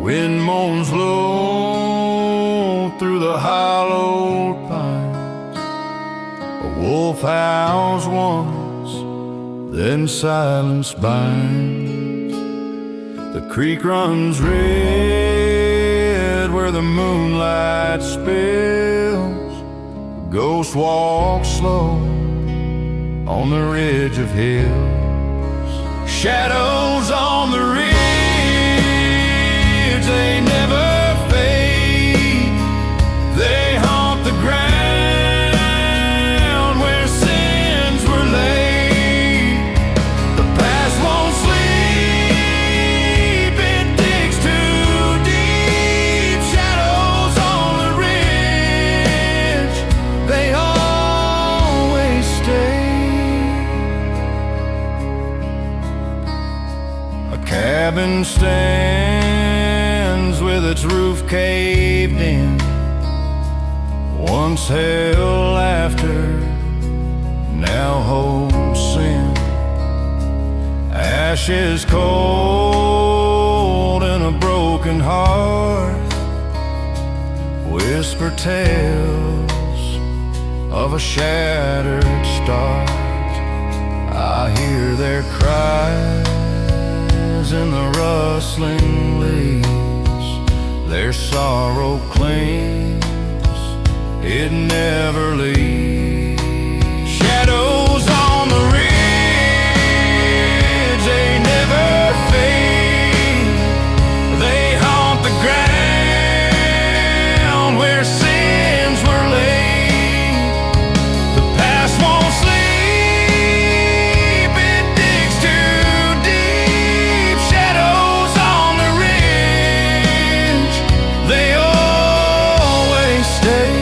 wind moans low through the hollowed pines. A wolf howls once, then silence binds. The creek runs red where the moonlight spills. The ghost walks slow on the ridge of hills. Shadows on the ridge, they never fade. They haunt the ground where sins were laid. The past won't sleep, it digs too deep. Shadows on the ridge, they always stay. A cabin stands with its roof caved in. Once held laughter, now holds sin. Ashes cold in a broken hearth whisper tales of a shattered start. I hear their cries in the rustling leaves. Their sorrow clings, it never leaves. Shadows on the ridge, they never fade. They haunt the ground where sins were laid. The past won't sleep, it digs too deep. Shadows on the ridge, they always stay.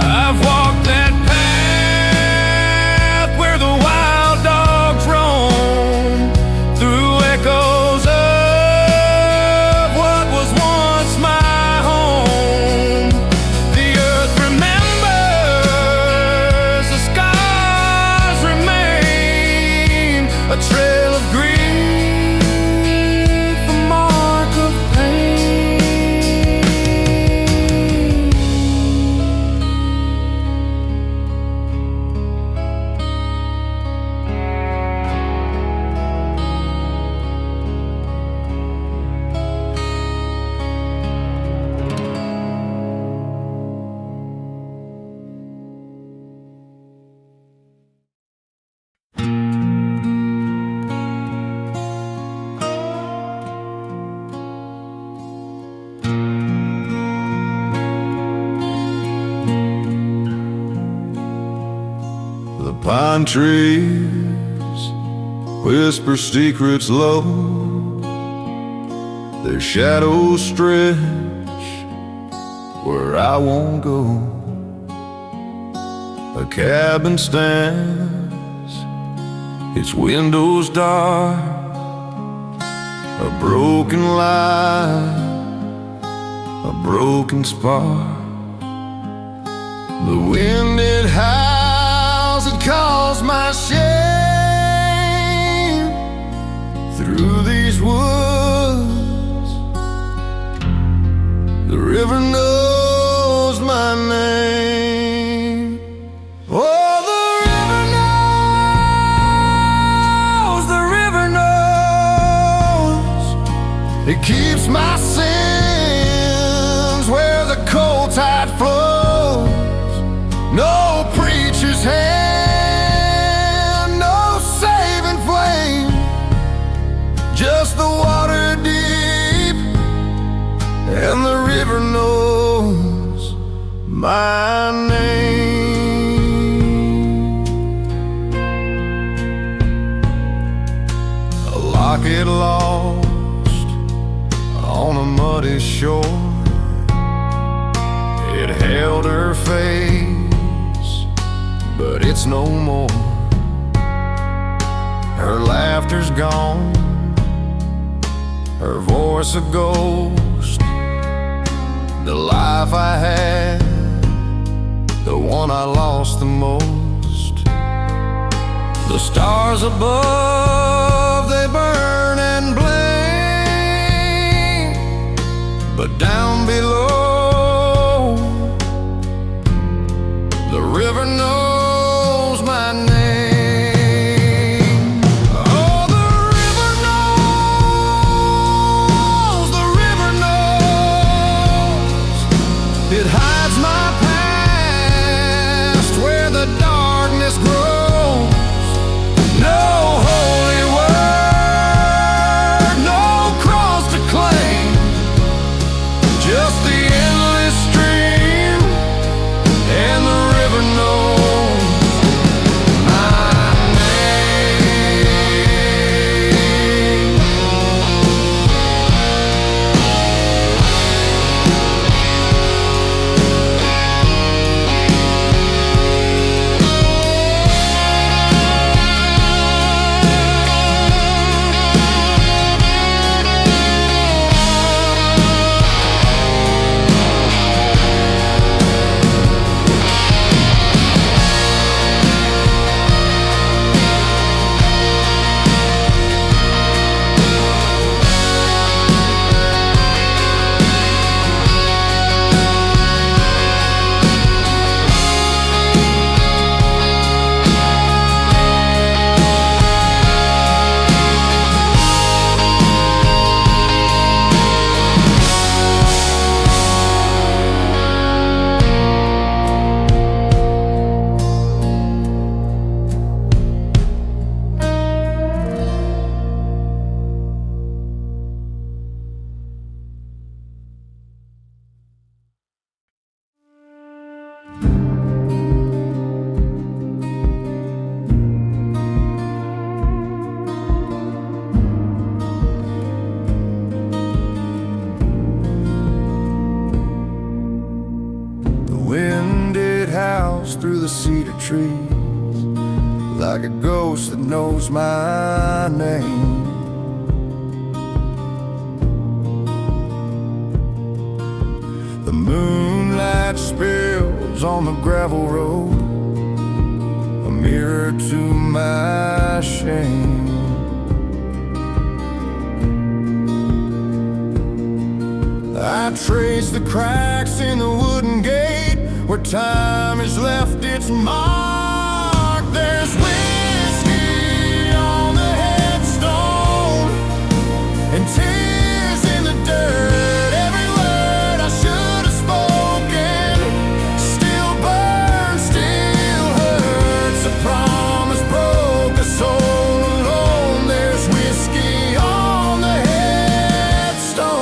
I've walked that path where the wild dogs roam, through echoes of what was once my home. The earth remembers, the scars remain, a trail of grief, a mark of pain. The pine trees whisper secrets low. Their shadows stretch where I won't go. A cabin stands, its windows dark, a broken light, a broken spark. The wind it howls, it calls my shame through these woods. The river knows my name. Oh, the river knows, the river knows. It keeps my sins where the cold tide flows. No preacher's hand, no saving flame, just the water deep, and the river knows my name. A locket lost on a muddy shore. It held her face, but it's no more. Her laughter's gone, her voice a ghost. The life I had, the one I lost the most. The stars above, they burn and blame, but down below, the river knows my name. Oh, the river knows, the river knows. It hides my past where the darkness grows. No holy word, no cross to claim, just the endless stream, and the river knows my name. Through the cedar trees, like a ghost that knows my name. The moonlight spills on the gravel road, a mirror to my shame. I trace the cracks in the wooden gate where time has left its mark. There's whiskey on the headstone and tears in the dirt. Every word I should have spoken still burns, still hurts. A promise broke, a soul alone. There's whiskey on the headstone.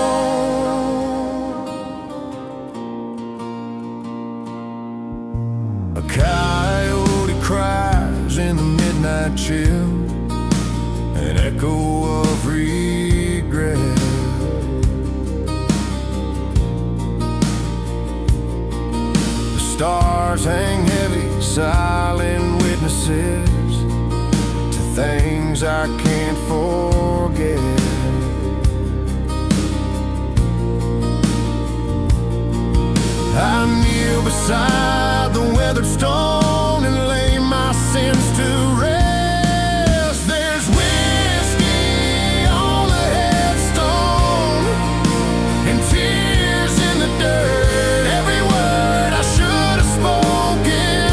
A coyote cries in the midnight chill, an echo of regret. The stars hang heavy, silent witnesses to things I can't forget. I kneel beside the weathered stone and lay my sins to rest. There's whiskey on the headstone and tears in the dirt. Every word I should have spoken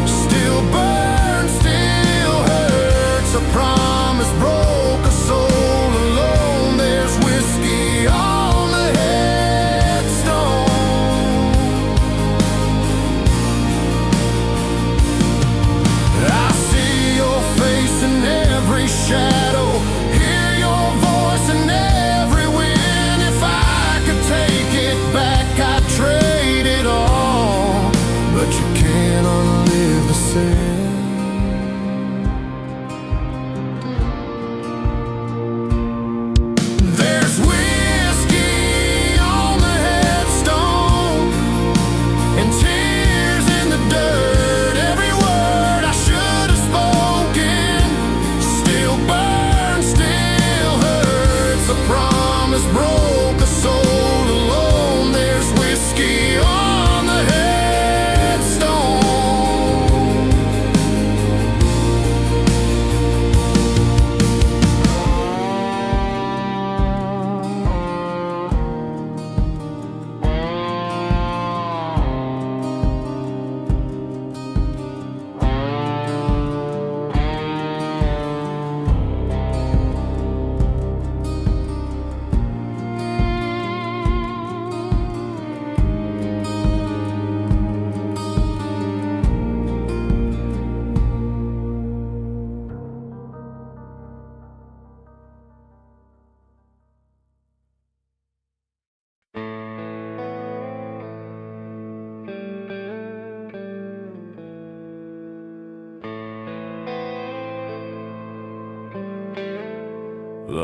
still burns, still hurts. A promise broke, a soul alone. There's whiskey on the headstone.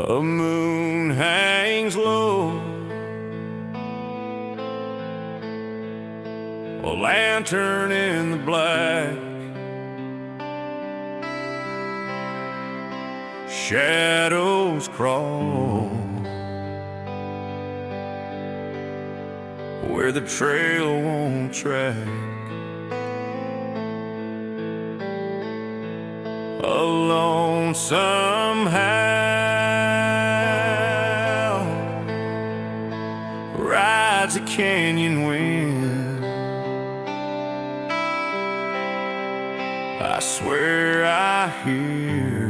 A moon hangs low, a lantern in the black. Shadows crawl where the trail won't track. A lonesome hound rides a canyon wind. I swear I hear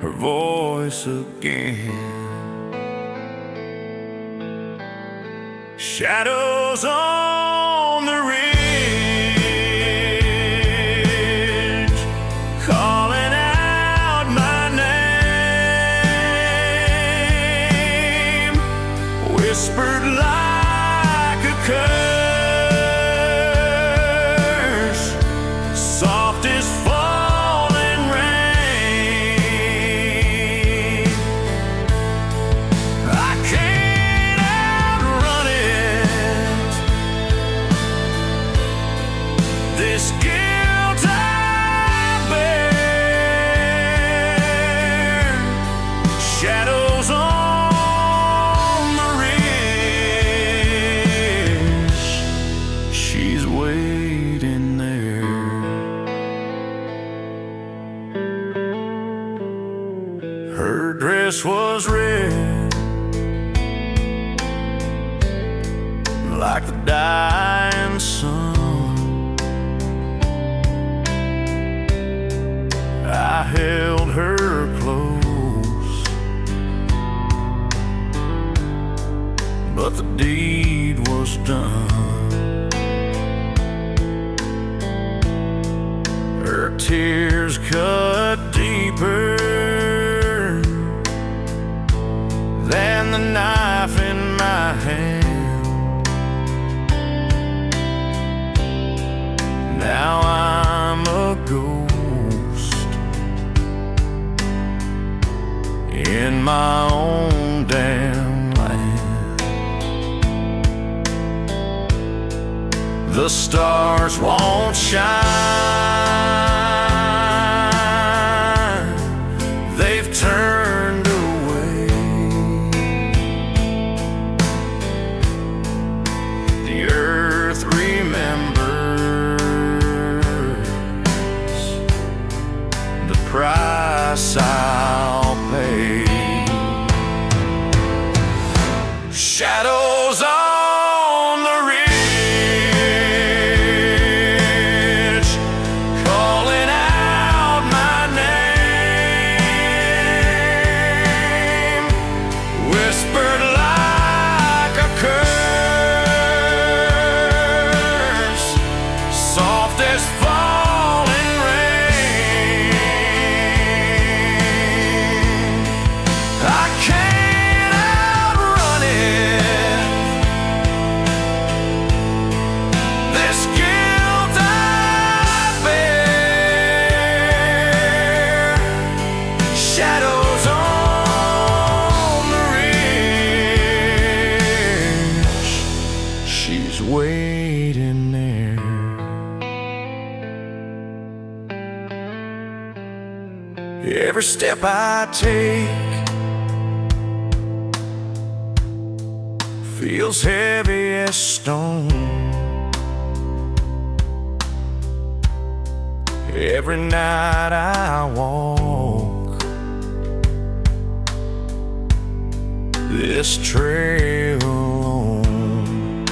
her voice again. Shadows on the ridge, calling out my name, whispered like a curse, soft as falling rain. I can't outrun it, this guilt I bear. Shadows on the ridge, she's waiting there. Her dress was red, like the dying sun. I held her close, but the deed was done. Her tears cut deeper than the knife in my hand. Now I'm a ghost in my own damn land. The stars won't shine, they've turned away. The earth remembers the price I'll pay. Shadows on the ridge, calling out my name, whispered like a curse, soft as falling rain. I can't outrun it, this guilt I bear. Shadows on the ridge, she's waiting there. Every step I take feels heavy as stone. Every night I walk this trail alone.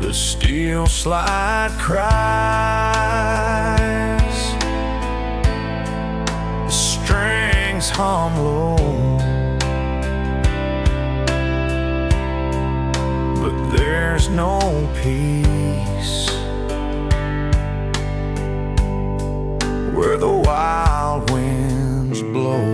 The steel slide cries, the strings hum low, but there's no peace where the wild winds blow.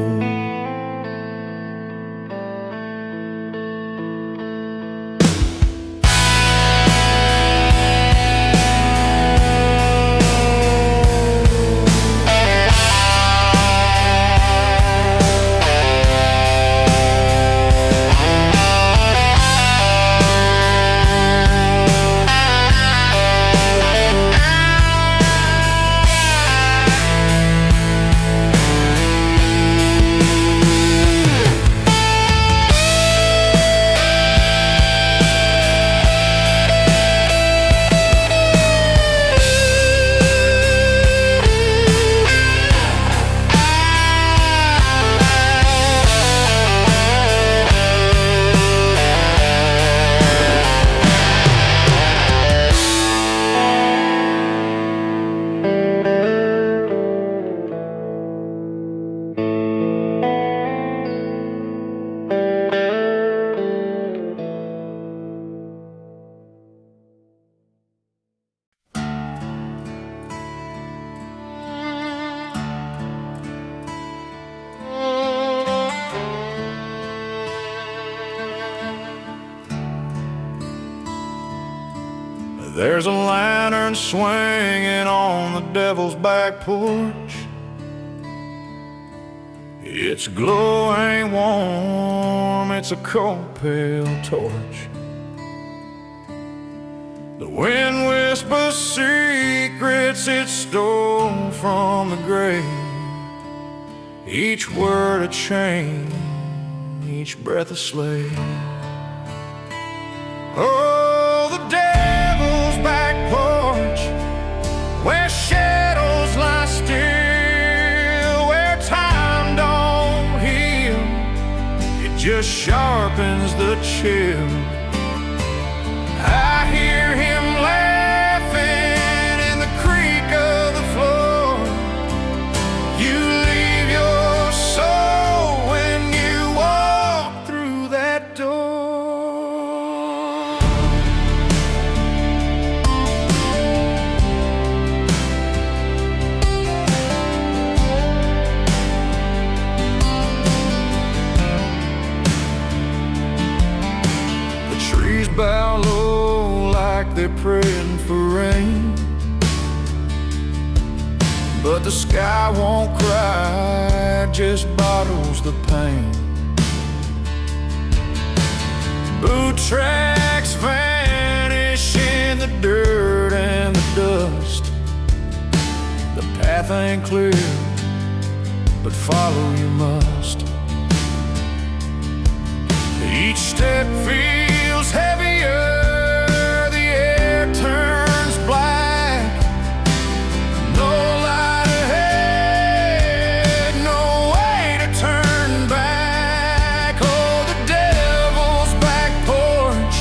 There's a lantern swinging on the devil's back porch. Its glow ain't warm, it's a cold pale torch. The wind whispers secrets it stole from the grave. Each word a chain, each breath a slave. Oh, the devil's back porch, where shadows lie still, where time don't heal, it just sharpens the chill. I hear him laughing in the creak of the floor. You leave your soul when you walk through that door. The trees bow low like they're praying for rain, but the sky won't cry, just bottles the pain. Boot tracks vanish in the dirt and the dust. The path ain't clear, but follow you must. Each step feels heavier, turns black. No light ahead, no way to turn back. Oh, the devil's back porch,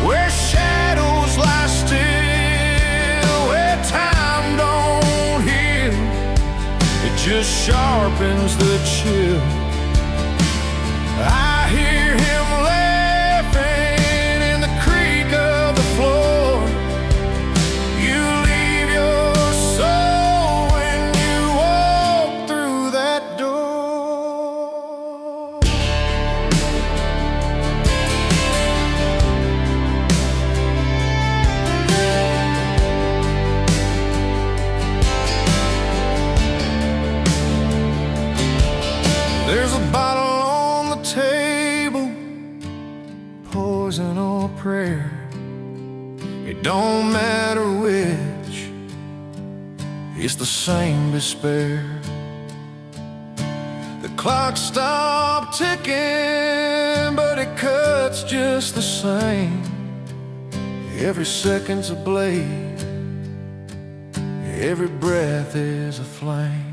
where shadows lie still, where time don't heal, it just sharpens the chill. I hear him laughing in the creak of the floor. You leave your soul when you walk through that door. There's a bottle on the table, poison or prayer, it don't matter which, it's the same despair. The clock stopped ticking, but it cuts just the same. Every second's a blade, every breath is a flame.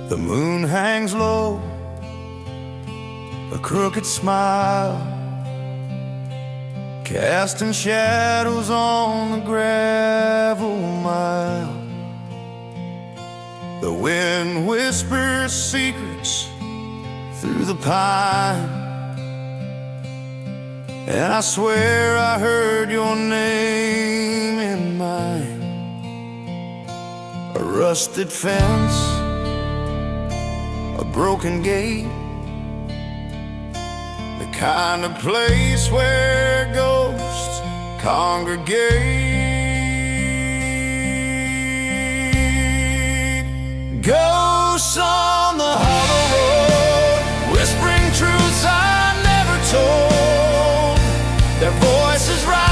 The moon hangs low, a crooked smile, casting shadows on the gravel mile. The wind whispers secrets through the pine, and I swear I heard your name in mine. A rusted fence, a broken gate, the kind of place where ghosts congregate. Ghosts on the hollow road, whispering truths I never told. Their voices rise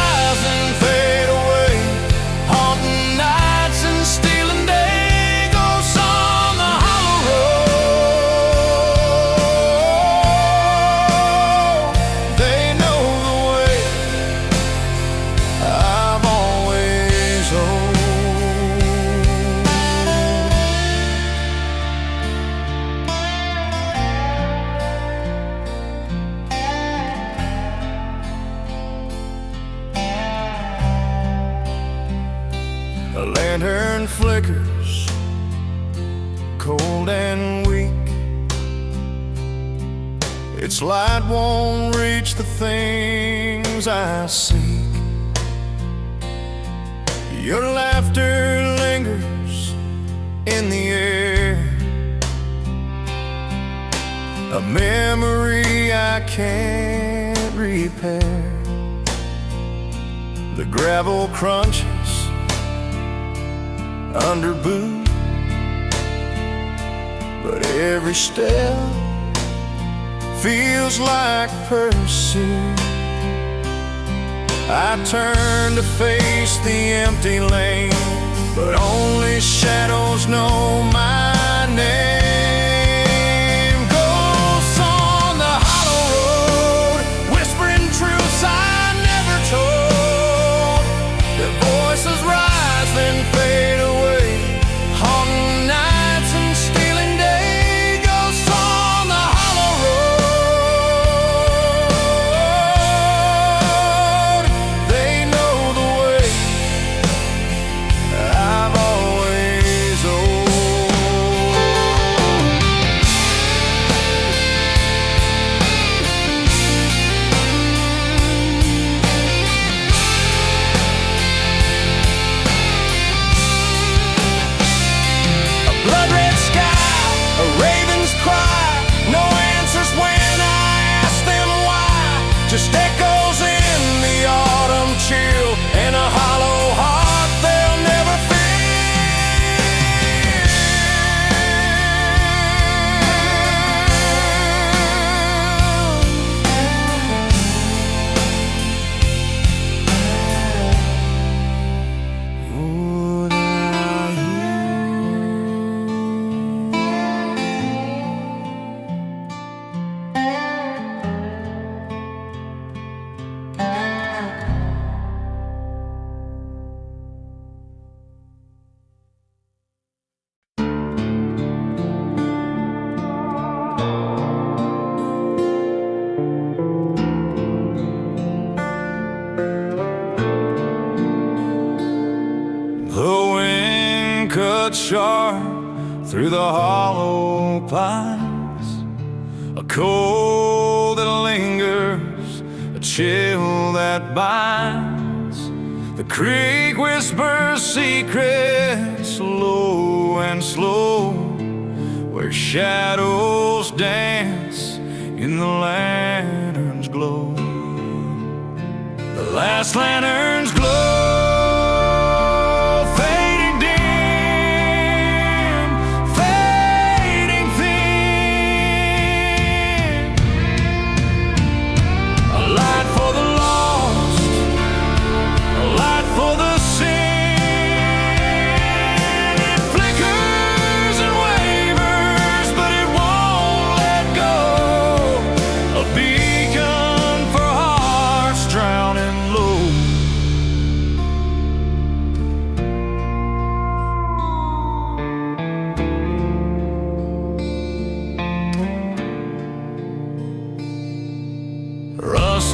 flickers, cold and weak. Its light won't reach the things I seek. Your laughter lingers in the air, a memory I can't repair. The gravel crunches under boot, but every step feels like pursuit. I turn to face the empty lane, but only shadows know my name. Ghosts on the hollow road, whispering truths I never told. Their voices rise then fade away, haunting nights and stealing day. Ghosts on the hollow road, they know the way I've always owed. A blood-red sky, a raven's cry, no answers when I ask them why. Just echoes in the autumn chill, and a hollow heart they'll never The wind cut sharp through the hollow pines, a cold that lingers, a chill that binds. The creek whispers secrets low and slow, where shadows dance in the lantern's glow. The last lantern's glow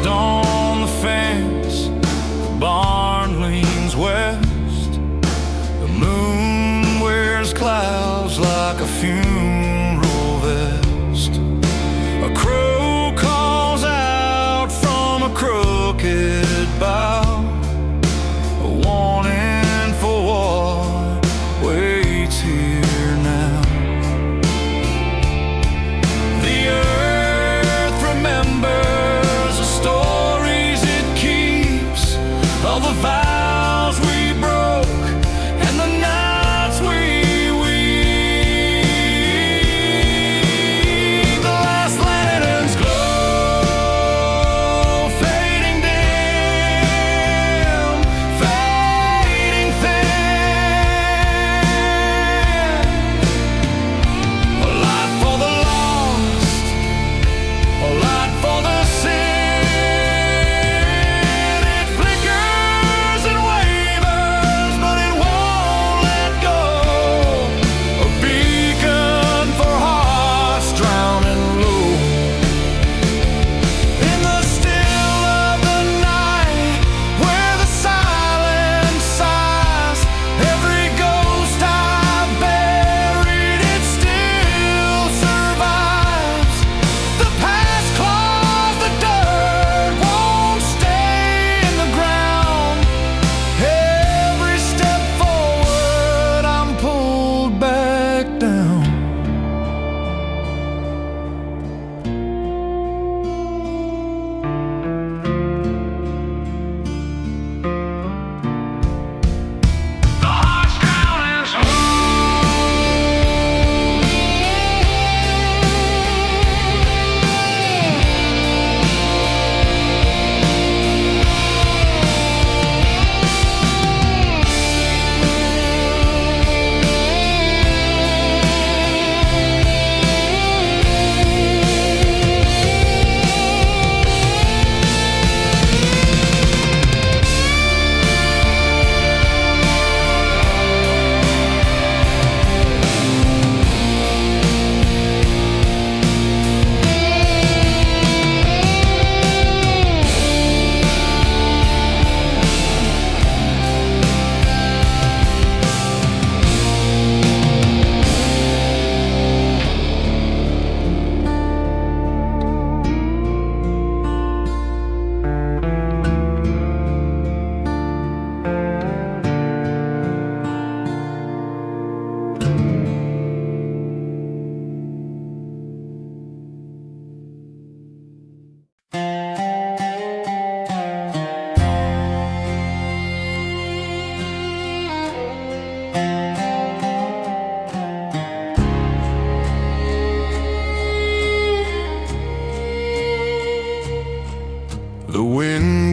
on the fence, the barn leans west. The moon wears clouds like a funeral vest. A crow calls out from a crooked bough, a warning for what waits here now. The earth remembers stories it keeps, all the vows we broke and the nights we weep.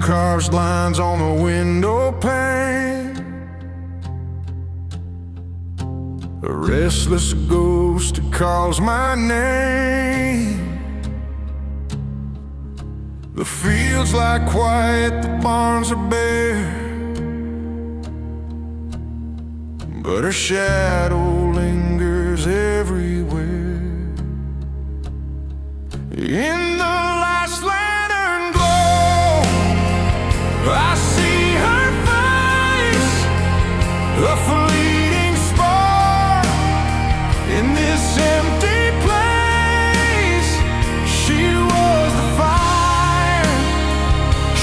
carves lines on the window pane. A restless ghost that calls my name. The fields lie quiet, the barns are bare, but her shadow lingers everywhere. In the last lantern glow, I see her face, a fleeting spark in this empty place. She was the fire,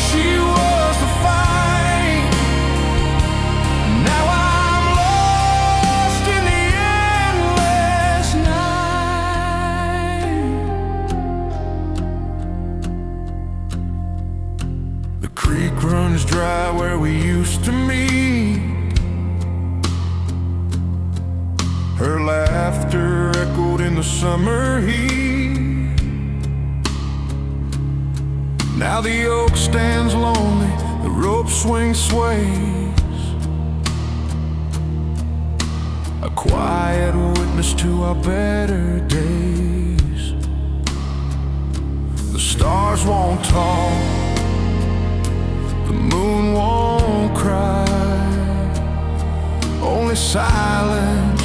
she was the fight. Now I'm lost in the endless night. The creek runs dry where we used to meet. Her laughter echoed in the summer heat. Now the oak stands lonely, the rope swing sways, a quiet witness to our better days. The stars won't talk, the moon won't cry, only silence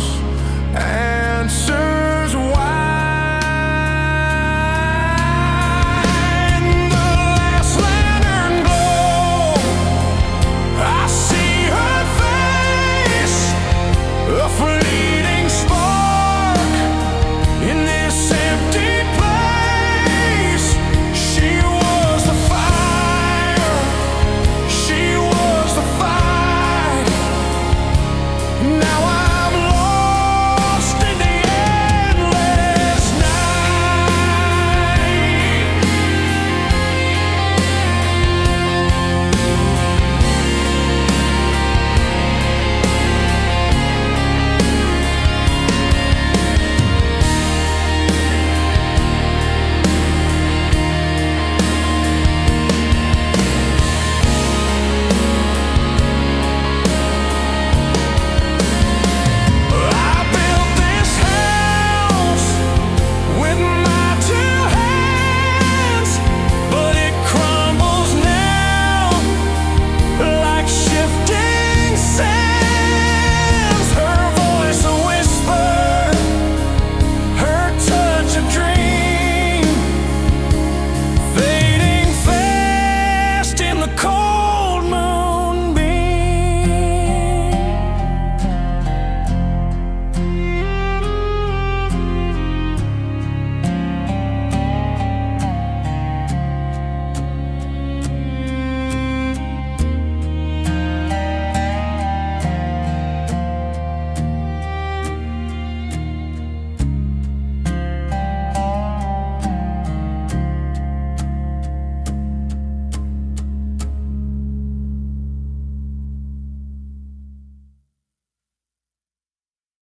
and